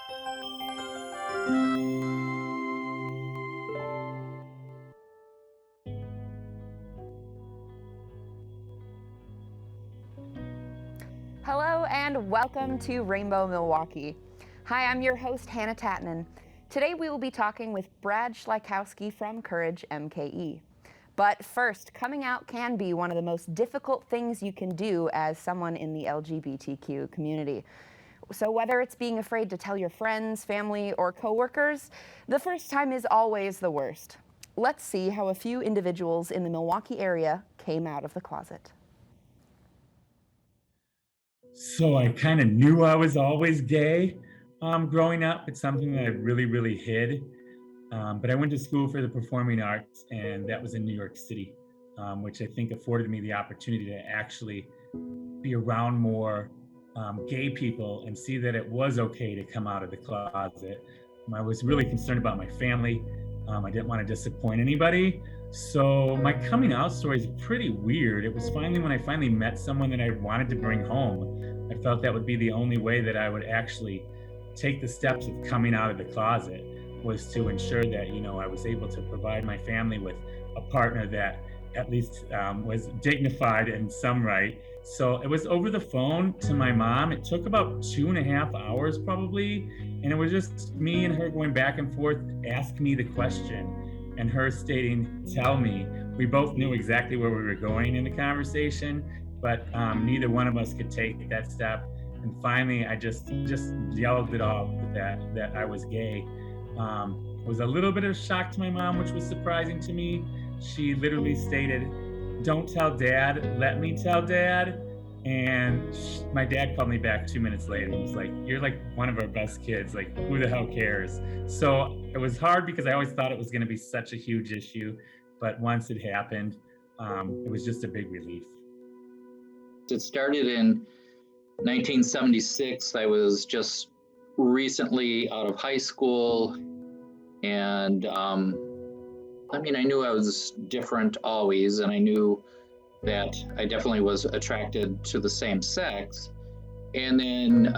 Hello and welcome to Rainbow Milwaukee. Hi, I'm your host, Hannah Tähtinen. Today we will be talking with Brad Schlaikowski from Courage MKE. But first, coming out can be one of the most difficult things you can do as someone in the LGBTQ community. So whether it's being afraid to tell your friends, family, or coworkers, the first time is always the worst. Let's see how a few individuals in the Milwaukee area came out of the closet. So I kind of knew I was always gay growing up. It's something that I really hid. But I went to school for the performing arts, and that was in New York City, which I think afforded me the opportunity to actually be around more gay people and see that it was okay to come out of the closet. I was really concerned about my family. I didn't want to disappoint anybody. So my coming out story is pretty weird. It was finally when I finally met someone that I wanted to bring home. I felt that would be the only way that I would actually take the steps of coming out of the closet, was to ensure that, I was able to provide my family with a partner that at least was dignified in some right. So it was over the phone to my mom. It took about 2.5 hours probably. And it was just me and her going back and forth, asking me the question and her stating, tell me. We both knew exactly where we were going in the conversation, but neither one of us could take that step. And finally, I just yelled it off that I was gay. It was a little bit of a shock to my mom, which was surprising to me. She literally stated, don't tell dad, let me tell dad. And my dad called me back 2 minutes later and was like, you're like one of our best kids, like who the hell cares? So it was hard because I always thought it was gonna be such a huge issue, but once it happened, it was just a big relief. It started in 1976. I was just recently out of high school, and I knew I was different always, and I knew that I definitely was attracted to the same sex. And then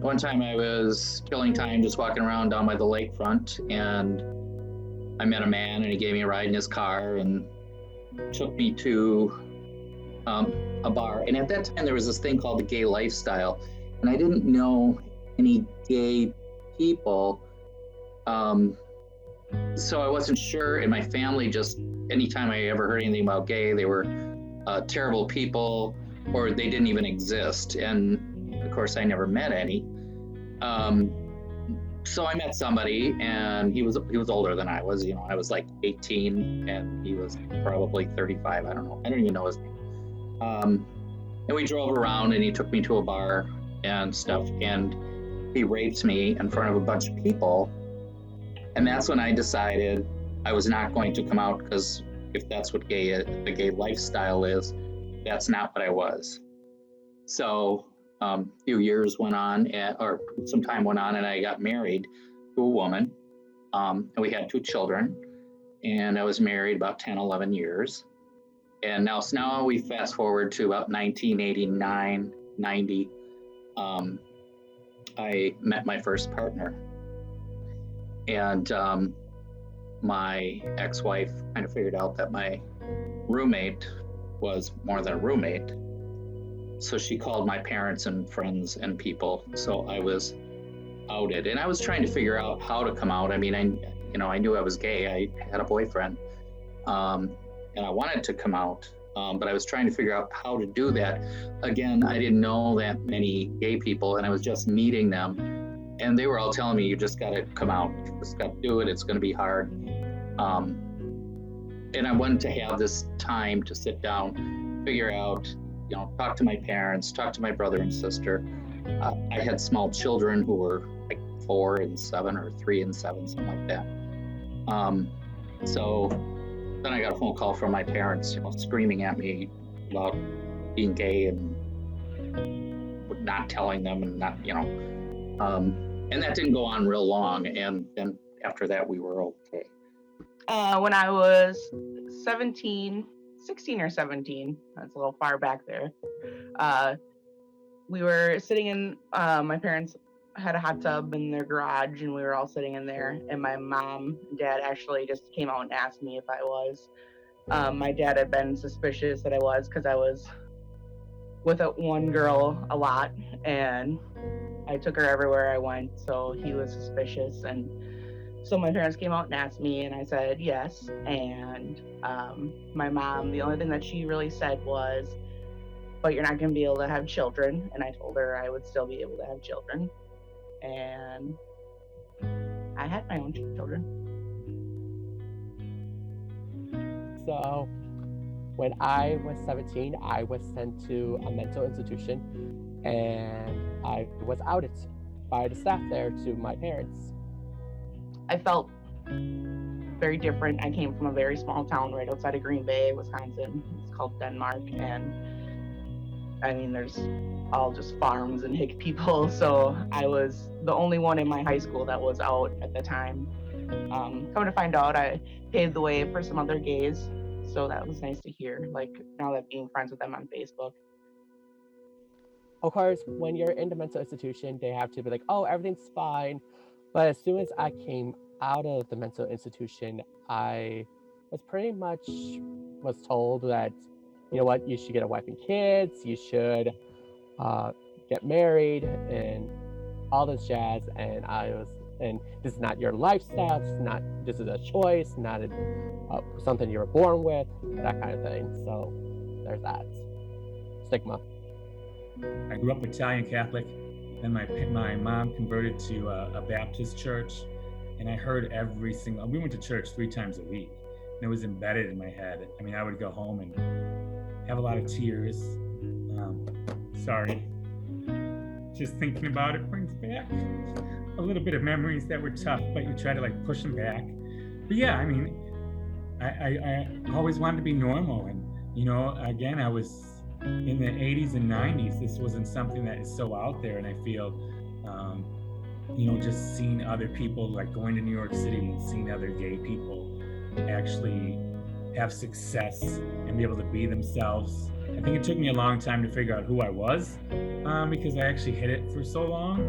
one time I was killing time just walking around down by the lakefront, and I met a man, and he gave me a ride in his car and took me to a bar. And at that time there was this thing called the gay lifestyle, and I didn't know any gay people, so I wasn't sure. And my family, just anytime I ever heard anything about gay, they were terrible people, or they didn't even exist. And of course I never met any. So I met somebody, and he was older than I was. I was like 18 and he was probably 35. I don't even know his name. And we drove around, and he took me to a bar and stuff, and he raped me in front of a bunch of people. And that's when I decided I was not going to come out, because if that's what the gay lifestyle is, that's not what I was. So a few years went on, or some time went on, and I got married to a woman, and we had 2 children, and I was married about 10, 11 years. And now we fast forward to about 1989, 90. I met my first partner, and my ex-wife kind of figured out that my roommate was more than a roommate. So she called my parents and friends and people. So I was outed, and I was trying to figure out how to come out. I mean, I knew I was gay. I had a boyfriend, and I wanted to come out, but I was trying to figure out how to do that. Again, I didn't know that many gay people, and I was just meeting them, and they were all telling me, you just got to come out. You just got to do it. It's going to be hard. And I wanted to have this time to sit down, figure out, talk to my parents, talk to my brother and sister. I had small children who were like 4 and 7 or 3 and 7, something like that. So then I got a phone call from my parents, screaming at me about being gay and not telling them, and not, and that didn't go on real long. And then after that, we were okay. When I was 16 or 17, that's a little far back there, we were sitting in my parents' had a hot tub in their garage, and we were all sitting in there. And my mom and dad actually just came out and asked me if I was. My dad had been suspicious that I was because I was with one girl a lot, and I took her everywhere I went, so he was suspicious. And so my parents came out and asked me, and I said yes. And my mom, the only thing that she really said was, but you're not going to be able to have children. And I told her I would still be able to have children. And I had my own children. So when I was 17, I was sent to a mental institution, and I was outed by the staff there to my parents. I felt very different. I came from a very small town right outside of Green Bay, Wisconsin. It's called Denmark, and I mean, there's all just farms and hick people. So I was the only one in my high school that was out at the time. Come to find out, I paved the way for some other gays. So that was nice to hear, like now that being friends with them on Facebook. Of course, when you're in the mental institution, they have to be like, oh, everything's fine. But as soon as I came out of the mental institution, I was pretty much told that, you know what, you should get a wife and kids, you should get married and all this jazz. And this is not your lifestyle, this is a choice, not something you were born with, that kind of thing. So there's that stigma. I grew up Italian Catholic, then my mom converted to a Baptist church, and I heard we went to church 3 times a week, and it was embedded in my head. I mean, I would go home and have a lot of tears. Sorry. Just thinking about it brings back a little bit of memories that were tough, but you try to like push them back. But yeah, I mean, I always wanted to be normal. And, you know, again, I was in the 80s and 90s. This wasn't something that is so out there. And I feel, you know, just seeing other people, like going to New York City and seeing other gay people actually have success and be able to be themselves. I think it took me a long time to figure out who I was, because I actually hid it for so long.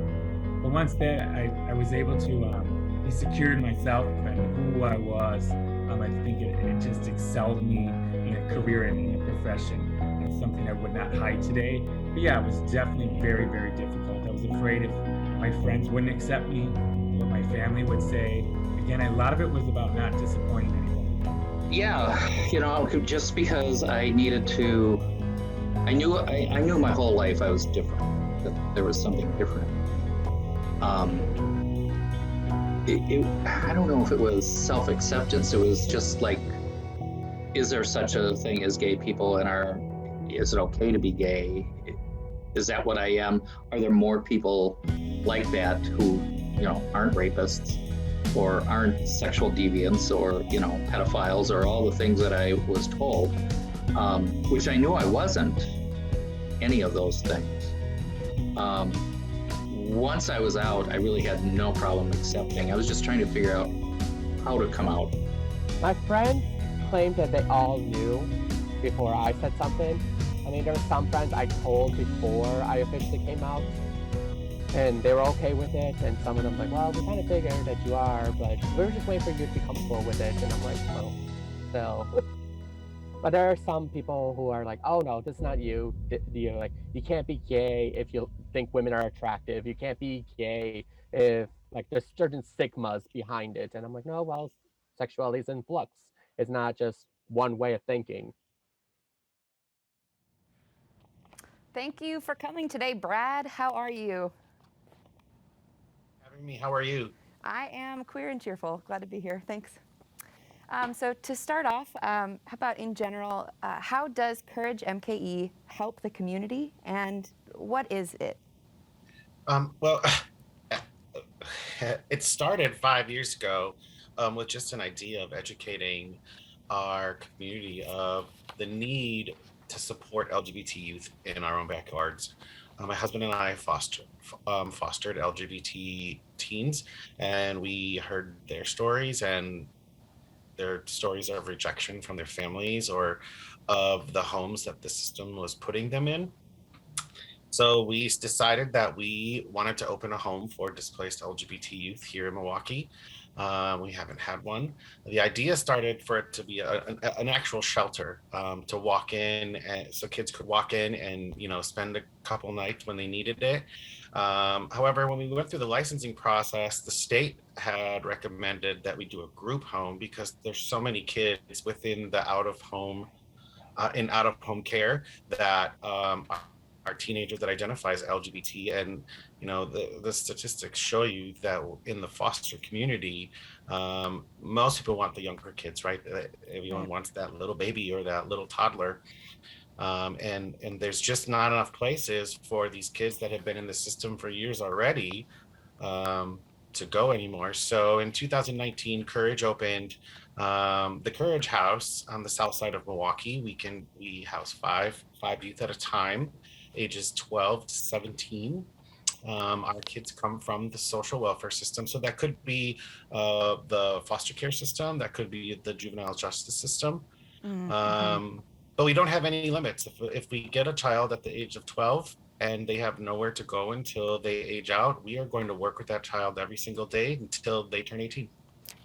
But once that I was able to be secure in myself and who I was, I think it just excelled me in a career and in a profession. It's something I would not hide today. But yeah, it was definitely very, very difficult. I was afraid if my friends wouldn't accept me, what my family would say. Again, a lot of it was about not disappointing anyone. Yeah, you know, just because I needed to, I knew my whole life I was different, that there was something different. I don't know if it was self-acceptance. It was just like, is there such a thing as gay people, and is it okay to be gay? Is that what I am? Are there more people like that who, you know, aren't rapists or aren't sexual deviants or, you know, pedophiles or all the things that I was told, which I knew I wasn't any of those things. Once I was out, I really had no problem accepting. I was just trying to figure out how to come out. My friends claimed that they all knew before I said something. I mean, there were some friends I told before I officially came out, and they were okay with it, and some of them like, well, we kind of figured that you are, but we were just waiting for you to be comfortable with it. And I'm like, oh, so. But there are some people who are like, oh no, this is not you. You can't be gay if you think women are attractive. You can't be gay if, like, there's certain stigmas behind it. And I'm like, no, well, sexuality is in flux. It's not just one way of thinking. Thank you for coming today, Brad. How are you? Having me. How are you? I am queer and cheerful. Glad to be here. Thanks. So to start off, how about in general, how does Courage MKE help the community, and what is it? Well, it started 5 years ago with just an idea of educating our community of the need to support LGBT youth in our own backyards. My husband and I fostered LGBT teens, and we heard their stories and their stories of rejection from their families or of the homes that the system was putting them in. So we decided that we wanted to open a home for displaced LGBT youth here in Milwaukee. We haven't had one. The idea started for it to be an actual shelter, to walk in, and so kids could walk in and spend a couple nights when they needed it. However, when we went through the licensing process, the state had recommended that we do a group home because there's so many kids within the out of home care that are teenagers that identify as LGBT, and the statistics show you that in the foster community, most people want the younger kids, right? Everyone wants that little baby or that little toddler, and there's just not enough places for these kids that have been in the system for years already to go anymore. So in 2019, Courage opened the Courage House on the south side of Milwaukee. We house five youth at a time, ages 12 to 17. Our kids come from the social welfare system, so that could be the foster care system, that could be the juvenile justice system. But we don't have any limits. If we get a child at the age of 12 and they have nowhere to go until they age out, we are going to work with that child every single day until they turn 18.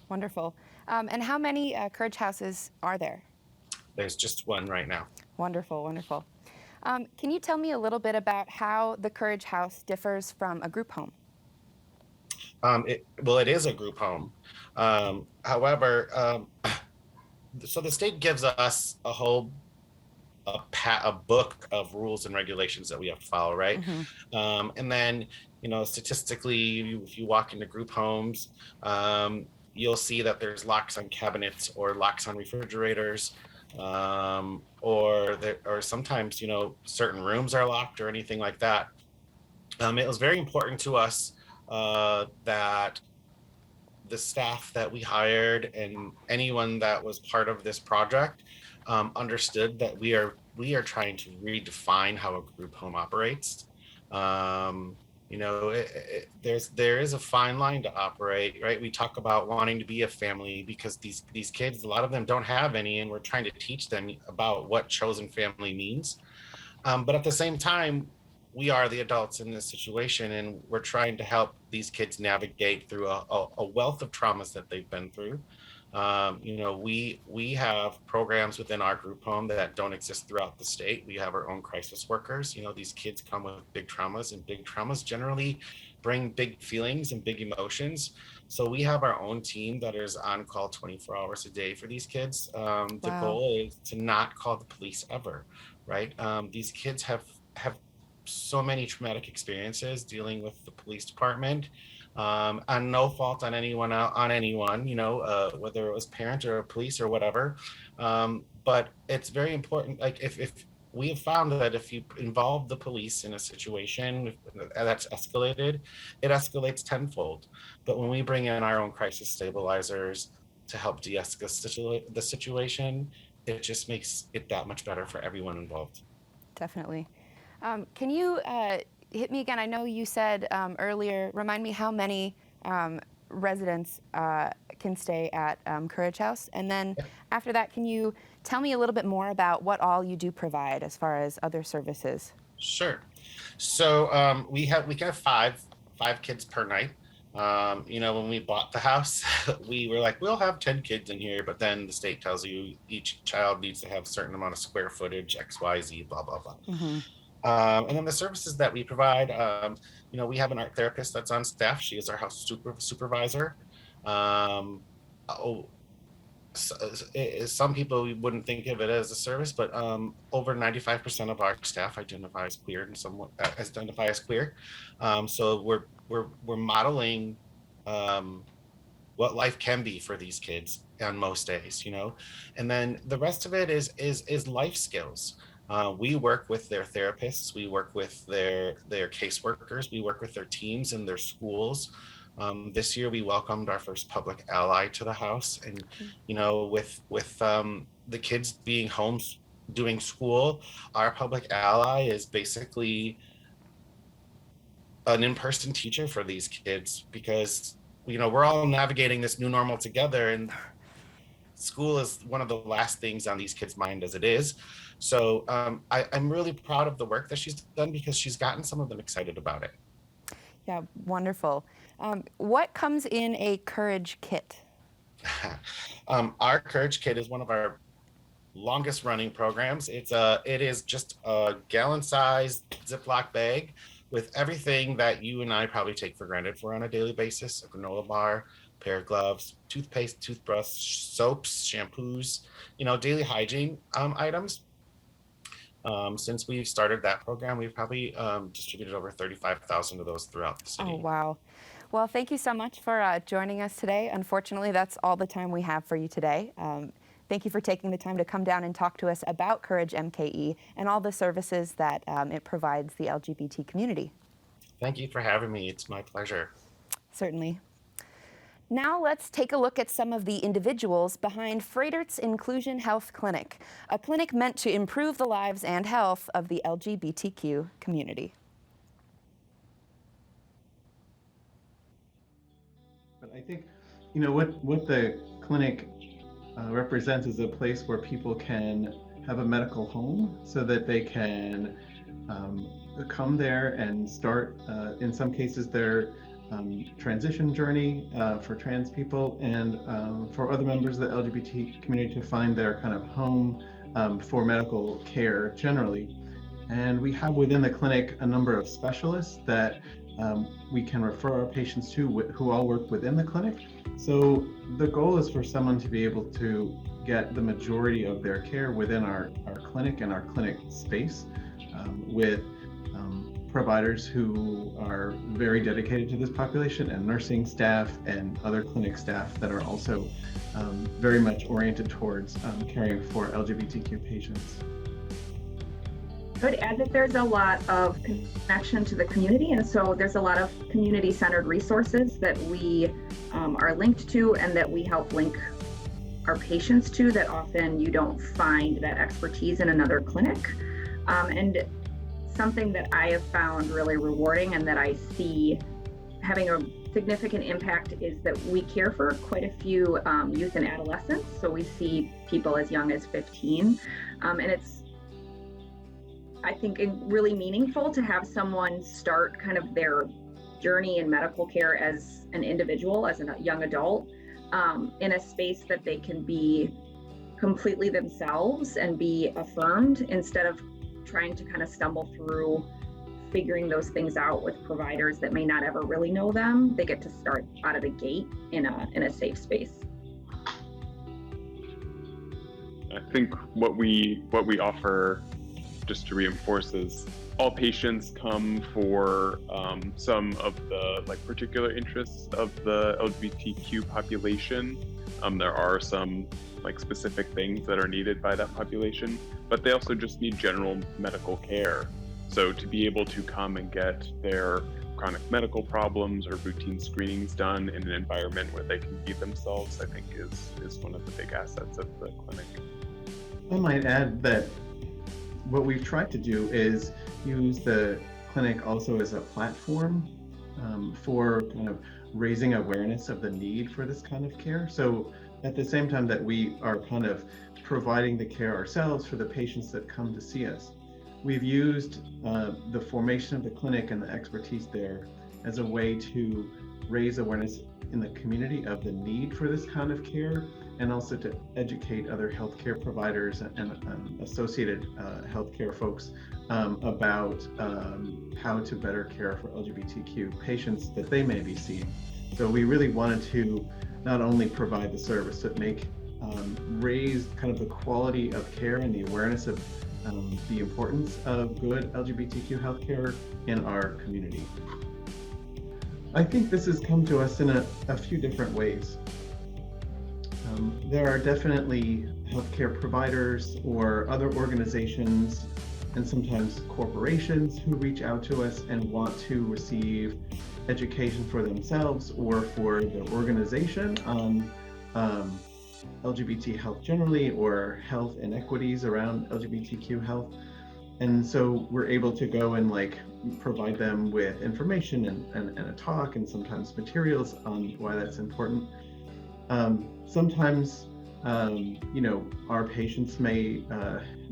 Wonderful. And how many Courage houses are there? There's just one right now. Wonderful, wonderful. Can you tell me a little bit about how the Courage House differs from a group home? It is a group home. However, so the state gives us a book of rules and regulations that we have to follow, right? And then, statistically, if you walk into group homes, you'll see that there's locks on cabinets or locks on refrigerators, or sometimes, certain rooms are locked or anything like that. It was very important to us that the staff that we hired and anyone that was part of this project understood that we are trying to redefine how a group home operates. There is a fine line to operate, right? We talk about wanting to be a family because these kids, a lot of them don't have any, and we're trying to teach them about what chosen family means. But at the same time, we are the adults in this situation, and we're trying to help these kids navigate through a wealth of traumas that they've been through. We have programs within our group home that don't exist throughout the state. We have our own crisis workers. These kids come with big traumas, and big traumas generally bring big feelings and big emotions. So we have our own team that is on call 24 hours a day for these kids. The goal is to not call the police ever, right? These kids have so many traumatic experiences dealing with the police department. And no fault on anyone, whether it was parent or police or whatever. But it's very important. Like if we have found that if you involve the police in a situation that's escalated, it escalates tenfold. But when we bring in our own crisis stabilizers to help de-escalate the situation, it just makes it that much better for everyone involved. Definitely. Can you hit me again? I know you said earlier, remind me how many residents can stay at Courage House. And then after that, can you tell me a little bit more about what all you do provide as far as other services? Sure. So we can have five kids per night. When we bought the house, we were like, we'll have 10 kids in here, but then the state tells you each child needs to have a certain amount of square footage, X, Y, Z, blah, blah, blah. And then the services that we provide, we have an art therapist that's on staff. She is our house supervisor. Some people wouldn't think of it as a service, but over 95% of our staff identify as queer and somewhat identify as queer. So we're modeling what life can be for these kids on most days, and then the rest of it is life skills. We work with their therapists, we work with their caseworkers, we work with their teams in their schools. This year we welcomed our first public ally to the house, and with the kids being home doing school, our public ally is basically an in-person teacher for these kids, because we're all navigating this new normal together, and school is one of the last things on these kids' mind as it is. So I'm really proud of the work that she's done because she's gotten some of them excited about it. Yeah, wonderful. What comes in a Courage kit? Our Courage Kit is one of our longest running programs. It is just a gallon-sized Ziploc bag with everything that you and I probably take for granted on a daily basis: a granola bar, pair of gloves, toothpaste, toothbrush, soaps, shampoos, daily hygiene items. Since we've started that program, we've probably distributed over 35,000 of those throughout the city. Oh, wow. Well, thank you so much for joining us today. Unfortunately, that's all the time we have for you today. Thank you for taking the time to come down and talk to us about Courage MKE and all the services that it provides the LGBT community. Thank you for having me. It's my pleasure. Certainly. Now let's take a look at some of the individuals behind Freidert's Inclusion Health Clinic, a clinic meant to improve the lives and health of the LGBTQ community. But I think, what the clinic represents is a place where people can have a medical home so that they can come there and start, in some cases, their transition journey for trans people, and for other members of the LGBT community to find their kind of home for medical care generally. And we have within the clinic a number of specialists that we can refer our patients to who all work within the clinic. So the goal is for someone to be able to get the majority of their care within our clinic and our clinic space with providers who are very dedicated to this population, and nursing staff and other clinic staff that are also very much oriented towards caring for LGBTQ patients. I would add that there's a lot of connection to the community, and so there's a lot of community-centered resources that we are linked to and that we help link our patients to, that often you don't find that expertise in another clinic. And something that I have found really rewarding and that I see having a significant impact is that we care for quite a few youth and adolescents. So we see people as young as 15, and it's, I think, really meaningful to have someone start kind of their journey in medical care as an individual, as a young adult, in a space that they can be completely themselves and be affirmed, instead of trying to kind of stumble through figuring those things out with providers that may not ever really know them. They get to start out of the gate in a safe space. I think what we offer, just to reinforce, is all patients come for some of the particular interests of the LGBTQ population. There are some specific things that are needed by that population, but they also just need general medical care. So to be able to come and get their chronic medical problems or routine screenings done in an environment where they can be themselves, I think is one of the big assets of the clinic. I might add that what we've tried to do is use the clinic also as a platform for kind of raising awareness of the need for this kind of care. So at the same time that we are kind of providing the care ourselves for the patients that come to see us, we've used the formation of the clinic and the expertise there as a way to raise awareness in the community of the need for this kind of care, and also to educate other healthcare providers and associated healthcare folks about how to better care for LGBTQ patients that they may be seeing. So we really wanted to not only provide the service, but raise kind of the quality of care and the awareness of the importance of good LGBTQ healthcare in our community. I think this has come to us in a few different ways. There are definitely healthcare providers or other organizations, and sometimes corporations, who reach out to us and want to receive education for themselves or for their organization on LGBT health generally, or health inequities around LGBTQ health. And so we're able to go and provide them with information and a talk, and sometimes materials on why that's important. Sometimes our patients may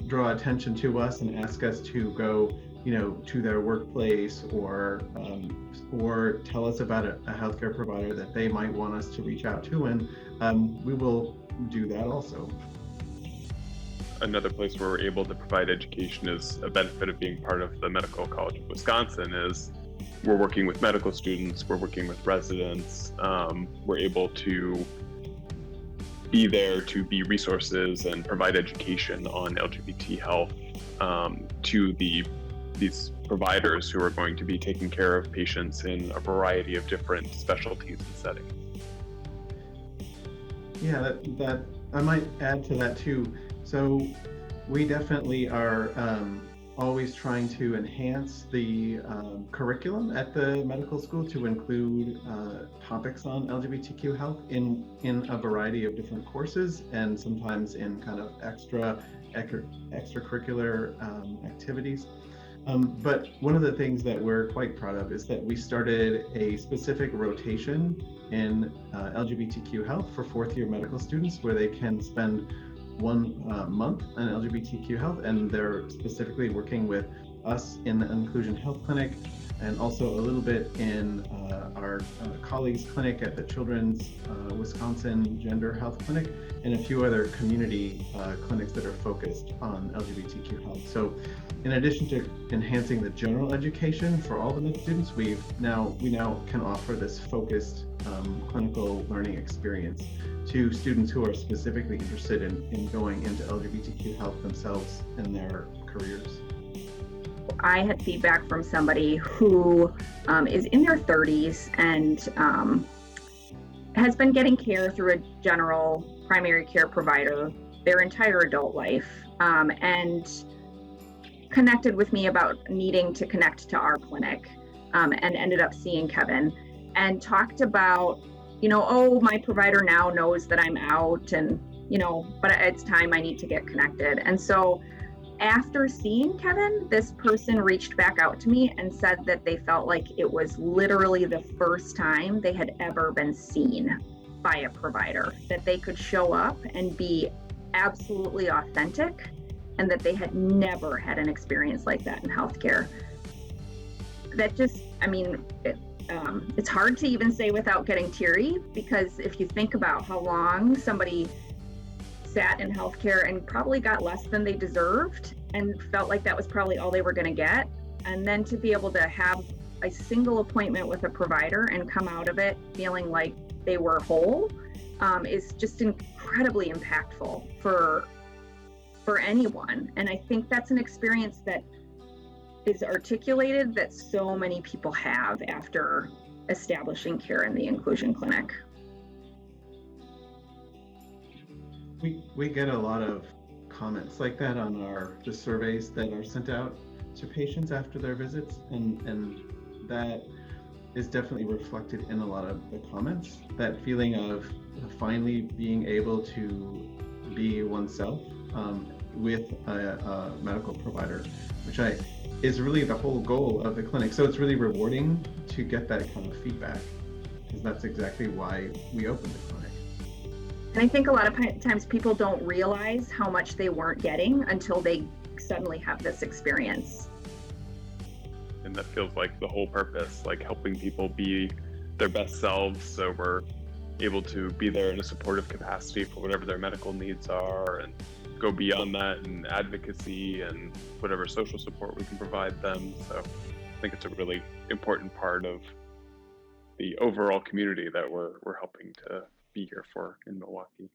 draw attention to us and ask us to go, to their workplace or tell us about a healthcare provider that they might want us to reach out to, and we will do that also. Another place where we're able to provide education is a benefit of being part of the Medical College of Wisconsin is we're working with medical students, we're working with residents, we're able to be there to be resources and provide education on LGBT health to these providers who are going to be taking care of patients in a variety of different specialties and settings. Yeah, that I might add to that too. So we definitely are always trying to enhance the curriculum at the medical school to include topics on LGBTQ health in a variety of different courses, and sometimes in kind of extracurricular activities. But one of the things that we're quite proud of is that we started a specific rotation in LGBTQ health for fourth year medical students, where they can spend 1 month on LGBTQ health, and they're specifically working with us in the Inclusion Health Clinic, and also a little bit in our colleagues clinic at the Children's Wisconsin Gender Health Clinic, and a few other community clinics that are focused on LGBTQ health. So in addition to enhancing the general education for all the med students, we now can offer this focused clinical learning experience to students who are specifically interested in going into LGBTQ health themselves in their careers. I had feedback from somebody who is in their 30s and has been getting care through a general primary care provider their entire adult life, and connected with me about needing to connect to our clinic, and ended up seeing Kevin and talked about, my provider now knows that I'm out, and, but it's time I need to get connected. And so after seeing Kevin, this person reached back out to me and said that they felt like it was literally the first time they had ever been seen by a provider, that they could show up and be absolutely authentic, and that they had never had an experience like that in healthcare. That just, it's hard to even say without getting teary, because if you think about how long somebody sat in healthcare and probably got less than they deserved and felt like that was probably all they were going to get, and then to be able to have a single appointment with a provider and come out of it feeling like they were whole, is just incredibly impactful for anyone. And I think that's an experience that is articulated that so many people have after establishing care in the inclusion clinic. We get a lot of comments like that on the surveys that are sent out to patients after their visits, and that is definitely reflected in a lot of the comments. That feeling of finally being able to be oneself with a medical provider, which is really the whole goal of the clinic. So it's really rewarding to get that kind of feedback, because that's exactly why we opened the clinic. And I think a lot of times people don't realize how much they weren't getting until they suddenly have this experience. And that feels like the whole purpose, like helping people be their best selves, so we're able to be there in a supportive capacity for whatever their medical needs are, and go beyond that in advocacy and whatever social support we can provide them. So I think it's a really important part of the overall community that we're helping to be here for in Milwaukee.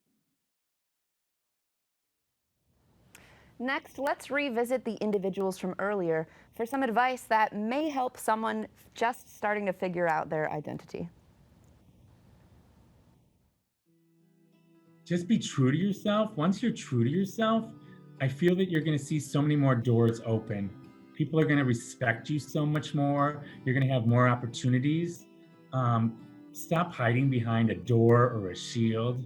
Next, let's revisit the individuals from earlier for some advice that may help someone just starting to figure out their identity. Just be true to yourself. Once you're true to yourself, I feel that you're going to see so many more doors open. People are going to respect you so much more. You're going to have more opportunities. Stop hiding behind a door or a shield,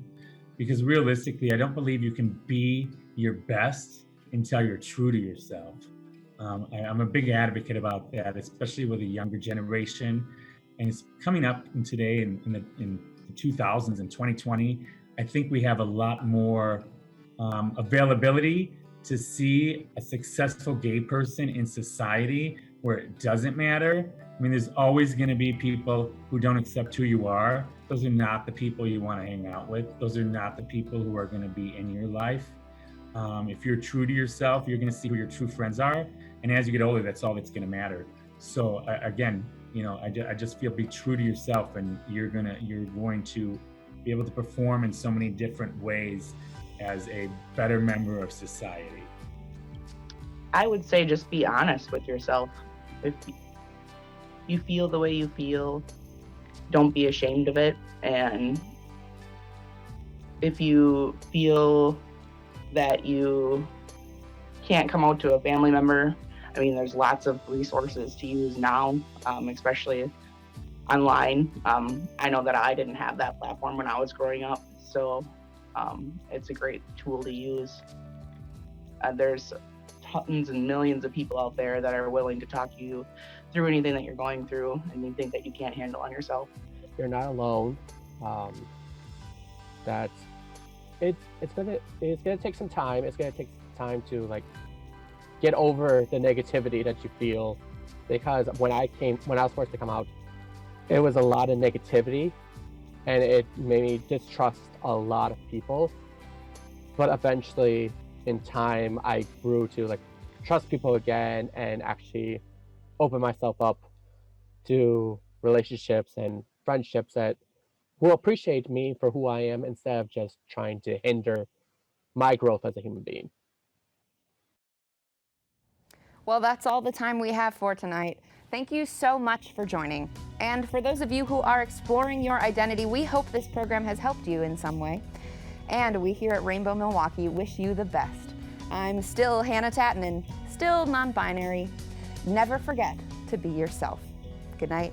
because realistically, I don't believe you can be your best until you're true to yourself. I'm a big advocate about that, especially with a younger generation. And it's coming up in today in the 2000s and 2020. I think we have a lot more availability to see a successful gay person in society where it doesn't matter. I mean, there's always going to be people who don't accept who you are. Those are not the people you want to hang out with. Those are not the people who are going to be in your life. If you're true to yourself, you're going to see who your true friends are. And as you get older, that's all that's going to matter. So again, you know, I just feel be true to yourself, and you're going to be able to perform in so many different ways as a better member of society. I would say just be honest with yourself. If you feel the way you feel, don't be ashamed of it. And if you feel that you can't come out to a family member, I mean, there's lots of resources to use now, especially online. I know that I didn't have that platform when I was growing up, so it's a great tool to use. There's tons and millions of people out there that are willing to talk to you through anything that you're going through and you think that you can't handle on yourself. You're not alone. That it's gonna take some time. It's gonna take time to like get over the negativity that you feel, because when I was forced to come out, it was a lot of negativity, and it made me distrust a lot of people. But eventually, in time, I grew to like trust people again and actually open myself up to relationships and friendships that will appreciate me for who I am instead of just trying to hinder my growth as a human being. Well, that's all the time we have for tonight. Thank you so much for joining. And for those of you who are exploring your identity, we hope this program has helped you in some way. And we here at Rainbow Milwaukee wish you the best. I'm still Hannah Tähtinen, still non-binary. Never forget to be yourself. Good night.